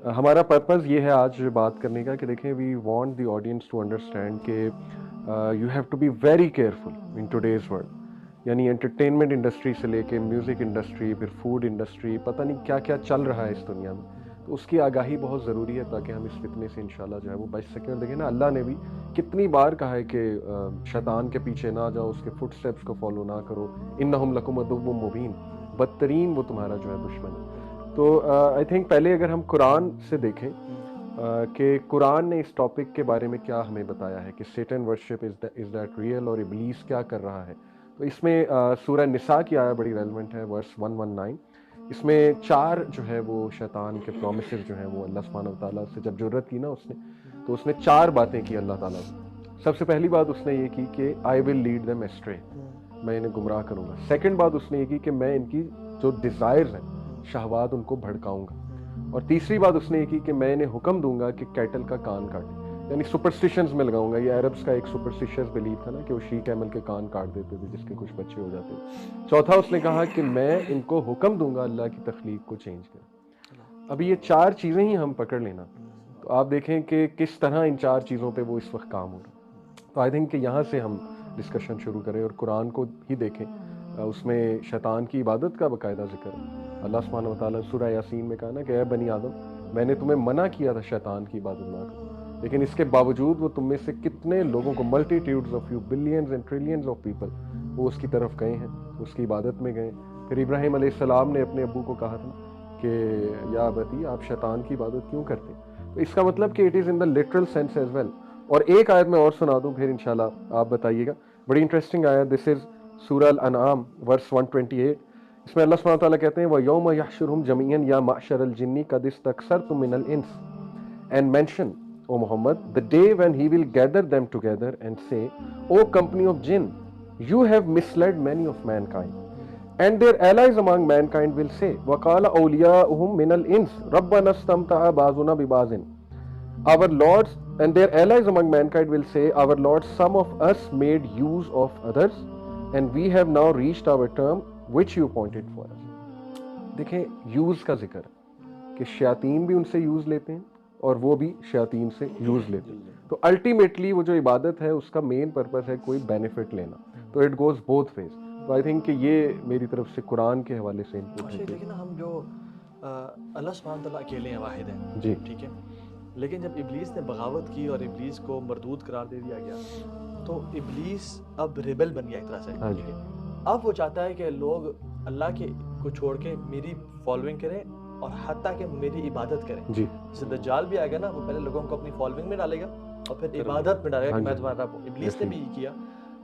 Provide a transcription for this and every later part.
ہمارا پرپز یہ ہے آج بات کرنے کا کہ دیکھیں we want the audience to understand کہ you have to be very careful in today's world. یعنی انٹرٹینمنٹ انڈسٹری سے لے کے میوزک انڈسٹری، پھر فوڈ انڈسٹری، پتہ نہیں کیا کیا چل رہا ہے اس دنیا میں. تو اس کی آگاہی بہت ضروری ہے تاکہ ہم اس فتنے سے انشاءاللہ جو ہے وہ بچ سکیں. اور دیکھیں نا، اللہ نے بھی کتنی بار کہا ہے کہ شیطان کے پیچھے نہ جاؤ، اس کے فٹ سٹیپس کو فالو نہ کرو. انہم لکم عدو مبین، بدترین وہ تمہارا جو ہے دشمن ہے. تو آئی تھنک پہلے اگر ہم قرآن سے دیکھیں کہ قرآن نے اس ٹاپک کے بارے میں کیا ہمیں بتایا ہے کہ Satan worship is that real, اور ابلیس کیا کر رہا ہے. تو اس میں سورہ نساء کی آیا بڑی ریلیونٹ ہے، ورس 119. اس میں 4 جو ہے وہ شیطان کے پرومسز جو ہیں وہ اللہ سبحانہ وتعالیٰ سے جب جرت کی نا اس نے، تو اس نے 4 باتیں کی اللہ تعالیٰ سے. سب سے پہلی بات اس نے یہ کی کہ آئی ول لیڈ دیم ایسٹرے، میں انہیں گمراہ کروں گا. سیکنڈ بات اس نے یہ کی کہ میں ان کی جو ڈیزائرز ہیں، شہوات، ان کو بھڑکاؤں گا. اور تیسری بات اس نے یہ کی کہ میں انہیں حکم دوں گا کہ کیٹل کا کان کاٹیں، یعنی سپرسٹیشنز میں لگاؤں گا. یہ عربس کا ایک سپرسٹیشس بلیف تھا نا کہ وہ شی کیمل کے کان کاٹ دیتے تھے جس کے کچھ بچے ہو جاتے تھے. چوتھا اس نے کہا کہ میں ان کو حکم دوں گا اللہ کی تخلیق کو چینج کریں. ابھی یہ 4 چیزیں ہی ہم پکڑ لینا تو آپ دیکھیں کہ کس طرح ان 4 چیزوں پہ وہ اس وقت کام ہو رہا. تو آئی تھنک کہ یہاں سے ہم ڈسکشن شروع کریں اور قرآن کو ہی دیکھیں. اس میں شیطان کی عبادت کا باقاعدہ ذکر ہے. اللہ سبحانہ وتعالیٰ سورہ یاسین میں کہا نا کہ اے بنی آدم، میں نے تمہیں منع کیا تھا شیطان کی عبادت نہ کرو، لیکن اس کے باوجود وہ تم میں سے کتنے لوگوں کو، multitudes of you, billions and trillions of people, وہ اس کی طرف گئے ہیں، اس کی عبادت میں گئے. پھر ابراہیم علیہ السلام نے اپنے ابو کو کہا تھا کہ یا ابتی آپ شیطان کی عبادت کیوں کرتے. تو اس کا مطلب کہ it is in the literal sense as well. اور ایک آیت میں اور سنا دوں پھر انشاءاللہ آپ بتائیے گا، بڑی انٹرسٹنگ آیت. دس از سورہ الانعام ورس 128. اس میں اللہ سبحانہ وتعالیٰ کہتے ہیں وَيَوْمَ يَحْشُرُهُمْ جَمِيعًا يَا مَعْشَرَ الْجِنِّ قَدِ اسْتَكْثَرْتُم مِّنَ الْإِنسِ and mention, O Muhammad, the day when he will gather them together and say, O company of jinn, you have misled many of mankind. And their allies among mankind will say, وَقَالَ أَوْلِيَاؤُهُم مِّنَ الْإِنسِ رَبَّنَا اسْتَمْتَعَ بَعْضُنَا بِبَعْضٍ. Our lords and their allies among mankind will say, our lords, some of us made use of others, and we have now reached our term which you appointed for us. دیکھیں use کا ذکر ہے کہ شیاطین بھی ان سے use لیتے ہیں اور وہ بھی شیاطین سے یوز لیتے ہیں. تو الٹیمیٹلی وہ جو عبادت ہے اس کا مین پرپس ہے کوئی بینیفٹ لینا. تو اٹ گوز بوتھ ویز. تو آئی تھنک کہ یہ میری طرف سے قرآن کے حوالے سے انپٹ ہے. دیکھیں نا، ہم جو اللہ سبحانہ تعالیٰ اکیلے ہیں، واحد ہیں، جی ٹھیک ہے. لیکن جب ابلیس نے بغاوت کی اور ابلیس کو مردود قرار دے دیا گیا تو ابلیس اب ریبل بن گیا ایک طرح سے. ہاں جی. اب وہ چاہتا ہے کہ لوگ اللہ کے کو چھوڑ کے میری فالوئنگ کریں اور حتیٰ کہ میری عبادت کریں. جی جیسے دجال بھی آئے گا نا، وہ پہلے لوگوں کو اپنی فالوئنگ میں ڈالے گا اور پھر عبادت میں ڈالے گا کہ میں تمہارا رب ہوں. ابلیس نے بھی یہ کیا.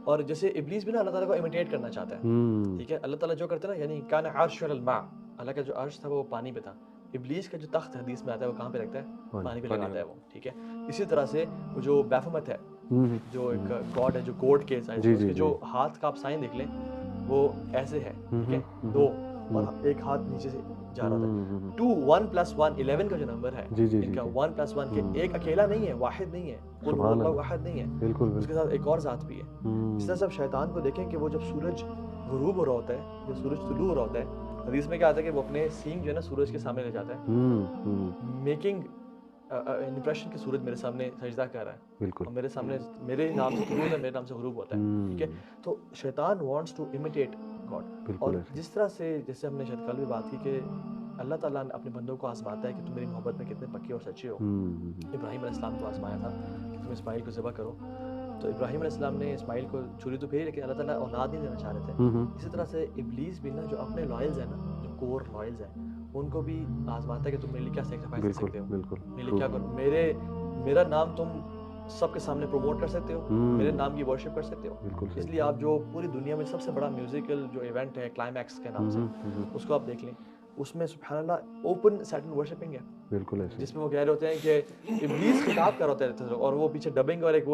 اور جیسے ابلیس بھی نا اللہ تعالیٰ کو امیٹیٹ کرنا چاہتا ہے، ٹھیک ہے. اللہ تعالیٰ جو کرتے ہیں نا، یعنی کان عرش علی الماء، اللہ کا جو عرش تھا وہ پانی پہ تھا. ابلیس کا جو تخت حدیث میں آتا ہے وہ کہاں پہ رکھتا ہے؟ پانی پہ لگاتا ہے وہ، ٹھیک ہے. اسی طرح سے وہ جو بیفمت ہے، جو ایک گاڈ ہے جو گوڈ کے سائز، اس کے جو ہاتھ کا آپ سائن دیکھ لیں وہ ایسے ہے، ٹھیک ہے، 2 اور ایک ہاتھ نیچے سے جا رہا ہے. 2 1 + 1 11 کا جو نمبر ہے ان کا 1 + 1 کے ایک اکیلا نہیں ہے، واحد نہیں ہے، قل هو اللہ واحد نہیں ہے، بالکل اس کے ساتھ ایک اور ذات بھی ہے. اس طرح سے آپ شیطان کو دیکھیں کہ وہ جب سورج غروب ہو رہا ہوتا ہے، جب سورج طلوع ہو رہا ہوتا ہے، حدیث میں کیا آتا ہے کہ وہ اپنے سینگ جو ہے نا سورج کے سامنے لے جاتا ہے، میکنگ امپریشن کہ سورج میرے سامنے سجدہ کر رہا ہے اور میرے سامنے میرے نام سے طلوع ہے، میرے نام سے غروب ہوتا ہے، ٹھیک ہے. تو شیطان وانٹس ٹو امیٹیٹ گاڈ. اور جس طرح سے جیسے ہم نے شاید کل بھی بات کی کہ اللہ تعالیٰ اپنے بندوں کو آزماتا ہے کہ تم میری محبت میں کتنے پکے اور سچے ہو. ابراہیم علیہ السلام کو آزمایا تھا کہ تم اسماعیل کو ذبح کرو، تو ابراہیم علیہ السلام نے اسماعیل کو چھری تو پھیری لیکن اللہ تعالیٰ اولاد نہیں دینا چاہ رہے تھے. اسی طرح سے ابلیس بھی نا جو اپنے لائلز ہیں نا، جو کور لائلز ہیں، ان کو بھی آزماتا ہے کہ تم میرے لیے کیا سیکریفائس کر سکتے ہو، میرے لیے کیا کرو، میرا نام تم سب کے سامنے پروموٹ کر سکتے ہو، میرے نام کی ورشپ کر سکتے ہو. اس لیے آپ جو پوری دنیا میں سب سے بڑا میوزیکل جو ایونٹ ہے کلائمیکس کے نام سے، اس کو آپ دیکھ لیں، اس میں سبحان اللہ اوپن سیٹن ورشپنگ ہے، بالکل ایسے، جس میں وہ کہہ رہے ہوتے ہیں کہ ابلیس خطاب کر رہا ہوتا ہے اور وہ پیچھے ڈبنگ اور ایک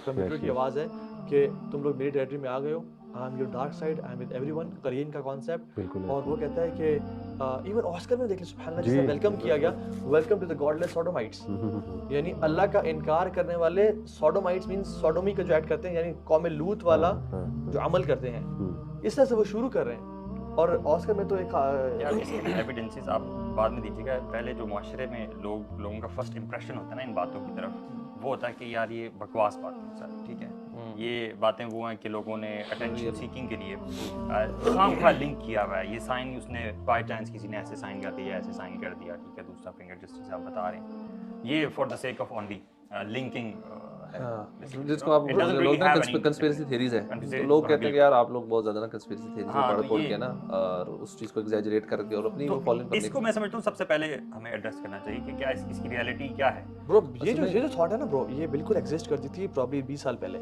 کمپیوٹر کی آواز ہے کہ تم لوگ میری ٹیریٹری میں آ گئے ہو، I am your dark side, I am with everyone, قرین کا کانسیپٹ. اور وہ کہتا ہے کہ ایون آسکر میں دیکھیں سبحان اللہ، جس سے ویلکم کیا گیا، ویلکم ٹو دی گاڈ لیس سوڈومائٹس، یعنی اللہ کا انکار کرنے والے سوڈومائٹس مینس سوڈومی کا جو ایڈ کرتے ہیں، یعنی قوم لوط والا جو عمل کرتے ہیں. اس طرح سے وہ شروع کر رہے ہیں. اور آسکر میں تو ایک یار اس کے ایویڈنسز آپ بعد میں دیجیے گا. پہلے جو معاشرے میں لوگوں کا فرسٹ امپریشن ہوتا ہے نا ان باتوں کی طرف, وہ ہوتا ہے کہ یار یہ بکواس بات ہے سر, ٹھیک ہے, یہ باتیں وہ ہیں کہ لوگوں نے اٹینشن سیکنگ کے لیے خام خواہ لنک کیا ہوا ہے. یہ سائن اس نے بائی چانس کسی نے ایسے سائن کر دیا, ایسے سائن کر دیا, ٹھیک ہے, دوسرا فنگر جس چیز آپ بتا رہے ہیں, یہ for the sake of only linking, جس کو آپ لوگ نا کنسپیریسی تھیریز ہیں, تو لوگ کہتے ہیں کہ یار آپ لوگ بہت زیادہ نا کنسپیریسی تھیریز میں پڑھ پڑھ کے نا اور اس چیز کو ایگزیجریٹ کر کے اور اپنی وہ فالوئنگ کرنے. اس کو میں سمجھتا ہوں سب سے پہلے ہمیں ایڈریس کرنا چاہیے کہ کیا اس کی ریئلٹی کیا ہے. برو یہ جو تھاٹ ہے نا برو, یہ بالکل ایگزسٹ کرتی تھی پرابلی 20 سال پہلے.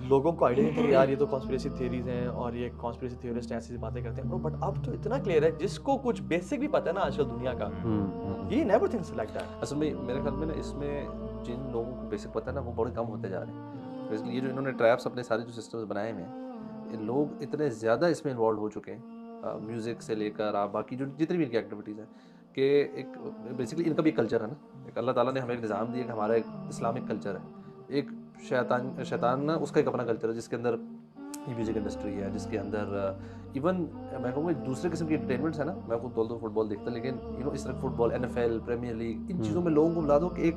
لوگوں کو آئیڈیا نہیں تھا کہ یار یہ تو کانسپیریسی تھیوریز ہیں اور یہ کانسپیریسی تھیورسٹ ایسی باتیں کرتے ہیں برو, بٹ اب تو اتنا کلیئر ہے جس کو کچھ بیسک بھی پتہ ہے نا آج کل دنیا کا, یہ نیور تھنکس لائک دیٹ. اصل میں میرے خیال میں نا اس میں جن لوگوں کو بیسک پتہ ہے نا وہ بڑے کم ہوتے جا رہے ہیں. بیسکلی یہ جو انہوں نے ٹریپس اپنے سارے جو سسٹمز بنائے ہوئے ہیں, لوگ اتنے زیادہ اس میں انوالو ہو چکے ہیں, میوزک سے لے کر آپ باقی جو جتنی بھی ان کی ایکٹیویٹیز ہیں, کہ ایک بیسکلی ان کا بھی ایک کلچر ہے نا, ایک اللہ تعالیٰ نے ہمیں ایک نظام دیا کہ ہمارا ایک اسلامک کلچر ہے, ایک شیطان نا اس کا ایک اپنا کلچر ہے جس کے اندر میوزک انڈسٹری ہے, جس کے اندر ایون میں کہوں گا دوسرے قسم کی انٹرٹینمنٹس ہے نا. میں خود بول دو فٹ بال دیکھتا, لیکن اس طرح فٹ بال, NFL, پریمیئر لیگ, ان چیزوں میں لوگوں کو بلا دو کہ ایک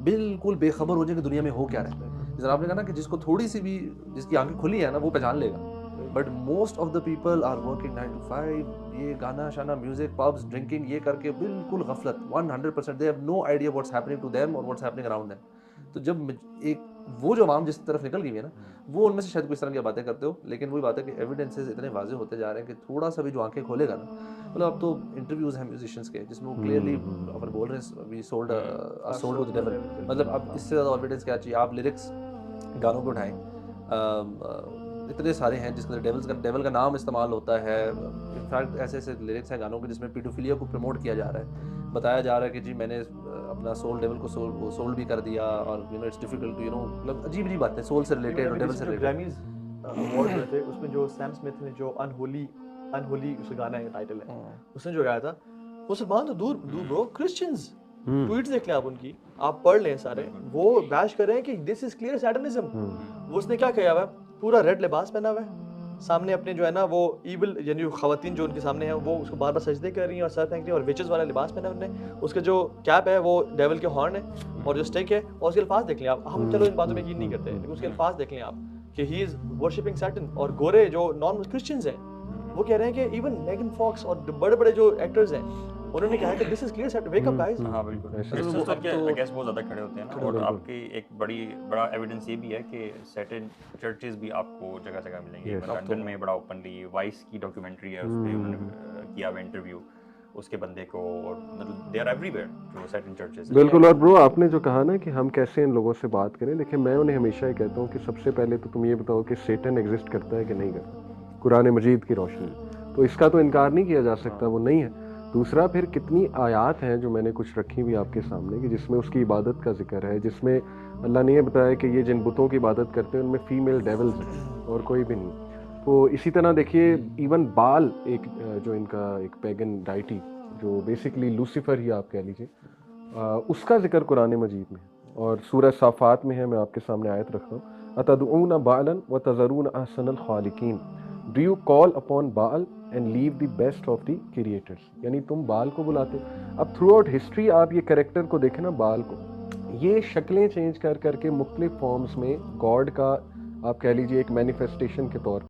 بالکل بے خبر ہو جائے کہ دنیا میں ہو کیا رہا ہے. جس طرح آپ نے کہا نا کہ جس کو تھوڑی سی بھی جس کی آنکھیں کھلی ہیں نا وہ پہچان لے گا, but most of the people are working 9 to 5, یہ گانا شانا, میوزک, پبس, ڈرنکنگ, یہ کر کے بالکل غفلت 100%. They have no idea what's happening to them اور واٹس ہیپننگ اراؤنڈ دیم. تو جب ایک وہ جو عوام جس طرف نکل گئی ہے نا, وہ ان میں سے شاید کچھ طرح کی باتیں کرتے ہو, لیکن وہی بات ہے کہ ایویڈنسز اتنے واضح ہوتے جا رہے ہیں کہ تھوڑا سا بھی جو آنکھیں کھولے گا نا, مطلب اب تو انٹرویوز ہیں میوزیشینس کے جس میں وہ کلیئرلی اپن بول رہے ہیں we sold to the dual. مطلب اب اس سے زیادہ ایویڈنس کیا چاہیے. آپ لیرکس گانوں کو اٹھائیں, اتنے سارے ہیں جس کے اندر ڈیول کا نام استعمال ہوتا ہے. انفیکٹ ایسے ایسے لیرکس ہیں گانوں کے جس میں پیڈوفیلیا کو پروموٹ کیا جا رہا ہے, بتایا جا رہا ہے کہ جی میں نے اپنا سول ڈیول کو سول بھی کر دیا, اور اٹس ڈیفیکلٹ مطلب عجیب عجیب باتیں سول سے ریلیٹڈ اور ڈیول سے ریلیٹڈ. گریمیز اوارڈ ہوئے تھے, اس میں جو سیم اسمتھ نے جو انہولی اس گانا کا ٹائٹل ہے, اس نے جو گایا تھا, مسلمان تو دور برو, کرسچنز ٹویٹس دیکھ لیں آپ ان کی, آپ پڑھ لیں سارے, وہ بیش کر رہے ہیں کہ دس از کلیئر سیٹنزم. وہ اس نے کیا کیا ہوا ہے, پورا ریڈ لباس پہنا ہوا ہے, سامنے اپنے جو ہے نا وہ ایول یعنی جو خواتین جو ان کے سامنے ہیں وہ اس کو بار بار سجدے کر رہی ہیں اور سر پھینک رہی ہیں, اور وچز والا لباس پہنا انہوں نے, اس کا جو کیپ ہے وہ ڈیول کے ہارن ہے, اور جو اسٹیک ہے, اور اس کے الفاظ دیکھ لیں آپ. ہم چلو ان باتوں میں یقین نہیں کرتے, لیکن اس کے الفاظ دیکھ لیں آپ کہ ہی از ورشپنگ سیٹن. اور گورے جو نان کرسچنز ہیں وہ کہہ رہے ہیں کہ ایون میگن فاکس اور بڑے بڑے جو ایکٹرز ہیں انہوں نے کہا کہ this is clear set, wake up guys. ہاں بالکل, I guess بہت زیادہ کھڑے ہوتے ہیں نا. اور آپ کی ایک بڑا ایویڈنس یہ بھی ہے کہ سرٹن چرچز بھی آپ کو جگہ جگہ ملیں گے. لندن میں بڑا اوپنلی وائس کی ڈاکیومنٹری ہے, اس پہ انہوں نے کیا ہوا انٹرویو اس کے بندے کو, اور مطلب دے آر ایوری ویئر جو سرٹن چرچز. بالکل. اور برو آپ نے جو کہا نا کہ ہم کیسے ان لوگوں سے بات کریں, دیکھیں میں انہیں ہمیشہ یہ کہتا ہوں کہ سب سے پہلے تو تم یہ بتاؤ کہ سیٹن ایگزسٹ کرتا ہے کہ نہیں کرتا قرآن مجید کی روشنی, تو اس کا تو انکار نہیں کیا جا سکتا, وہ نہیں ہے. دوسرا پھر کتنی آیات ہیں جو میں نے کچھ رکھی ہوئی آپ کے سامنے کہ جس میں اس کی عبادت کا ذکر ہے, جس میں اللہ نے یہ بتایا کہ یہ جن بتوں کی عبادت کرتے ہیں ان میں فیمیل ڈیولز ہیں اور کوئی بھی نہیں. تو اسی طرح دیکھیے ایون بال ایک جو ان کا ایک پیگن ڈائٹی جو بیسکلی لوسیفر ہی آپ کہہ لیجیے, اس کا ذکر قرآن مجید میں ہے اور سورہ صافات میں ہے. میں آپ کے سامنے آیت رکھتا ہوں, اتدعون بالا وتذرون احسن الخالقین, do you call upon Baal and leave the best of the creators, یعنی تم بال کو بلاتے. اب تھرو آؤٹ ہسٹری آپ یہ کریکٹر کو دیکھیں نا, بال کو یہ شکلیں چینج کر کے مختلف فارمز میں گاڈ کا آپ کہہ لیجیے ایک مینیفیسٹیشن کے طور